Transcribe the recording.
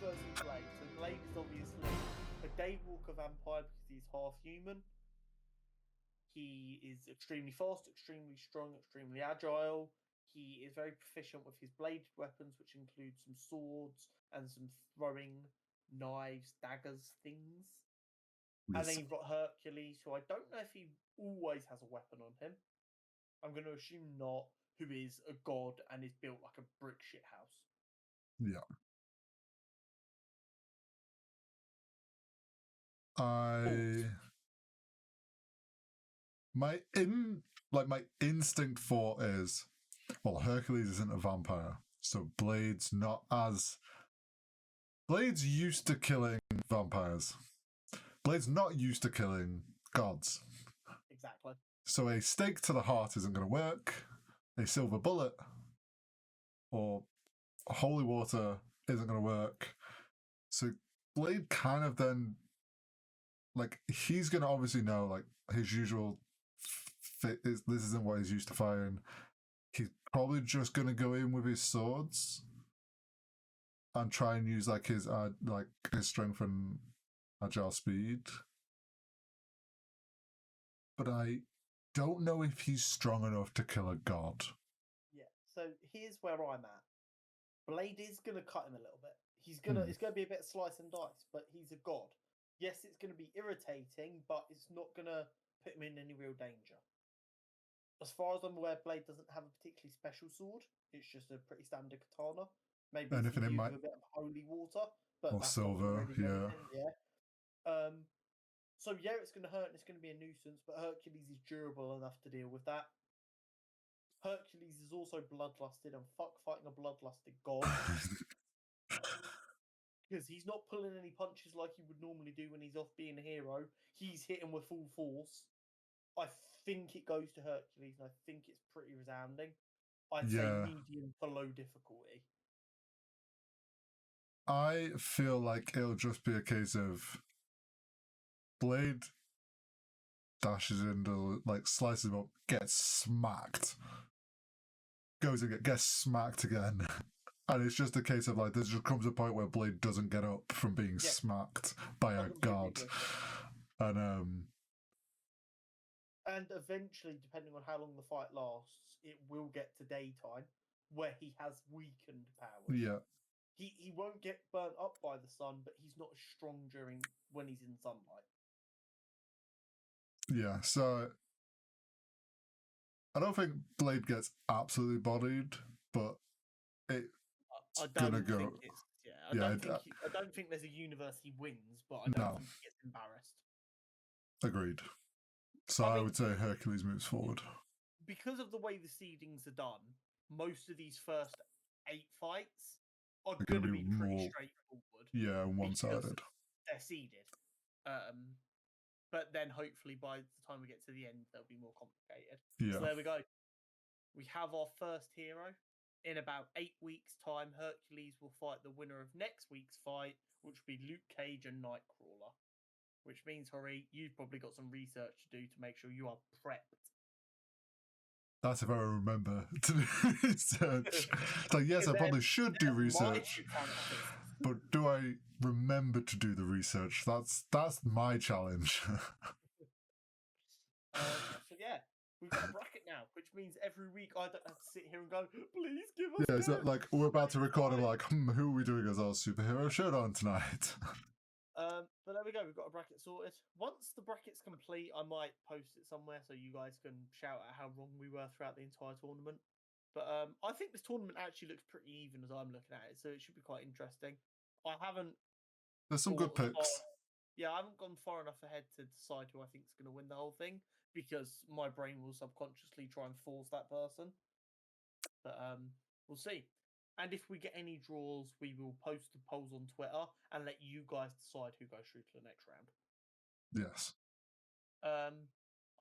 versus Blade. So Blade is obviously a daywalker vampire because he's half human. He is extremely fast, extremely strong, extremely agile. He is very proficient with his bladed weapons, which include some swords and some throwing knives, daggers, things. Yes. And then you've got Hercules, who I don't know if he always has a weapon on him. I'm going to assume not, who is a god and is built like a brick shit house. Yeah. My instinct thought is, well, Hercules isn't a vampire, so Blade's used to killing vampires. Blade's not used to killing gods. Exactly. So a stake to the heart isn't going to work. A silver bullet or holy water isn't going to work. So Blade kind of then, like, he's going to obviously know, like, his usual fit is this isn't what he's used to firing. He's probably just going to go in with his swords and try and use like his strength and agile speed. But I don't know if he's strong enough to kill a god. Yeah. So here's where I'm at. Blade is gonna cut him a little bit. It's gonna be a bit of slice and dice, but he's a god. Yes, it's gonna be irritating, but it's not gonna put him in any real danger. As far as I'm aware, Blade doesn't have a particularly special sword. It's just a pretty standard katana. Maybe it's Anything it might with a bit of holy water, but or that's silver, yeah. So yeah, it's going to hurt and it's going to be a nuisance, but Hercules is durable enough to deal with that. Hercules is also bloodlusted, and fuck fighting a bloodlusted god. Because he's not pulling any punches like he would normally do when he's off being a hero. He's hitting with full force. I think it goes to Hercules, and I think it's pretty resounding. I'd say medium to low difficulty. I feel like it'll just be a case of Blade dashes into, like, slices him up, gets smacked, goes and gets smacked again. And it's just a case of, like, there just comes a point where Blade doesn't get up from being smacked by a god. And eventually, depending on how long the fight lasts, it will get to daytime where he has weakened powers. Yeah. He won't get burnt up by the sun, but he's not as strong when he's in sunlight. Yeah, so I don't think Blade gets absolutely bodied, but it's gonna go. I don't think there's a universe he wins, but I don't think he gets embarrassed. Agreed. So I would say Hercules moves forward. Because of the way the seedings are done, most of these first 8 fights are going to be pretty straightforward. Yeah, one-sided. They're seeded. But then hopefully by the time we get to the end, they'll be more complicated. Yeah. So there we go. We have our first hero. In about 8 weeks' time, Hercules will fight the winner of next week's fight, which will be Luke Cage and Nightcrawler. Which means, Hurry, you've probably got some research to do to make sure you are prepped. That's if I remember to do research. So yes, I probably should do research. But do I remember to do the research? That's my challenge. So yeah, we've got a bracket now, which means every week I don't have to sit here and go, please give us. Yeah, it's like we're about to record and like, who are we doing as our superhero showdown tonight? But there we go, we've got a bracket sorted. Once the bracket's complete, I might post it somewhere so you guys can shout out how wrong we were throughout the entire tournament. But I think this tournament actually looks pretty even as I'm looking at it, so it should be quite interesting. There's some good picks. I haven't gone far enough ahead to decide who I think is going to win the whole thing, because my brain will subconsciously try and force that person. But we'll see. And if we get any draws, we will post the polls on Twitter and let you guys decide who goes through to the next round. Yes.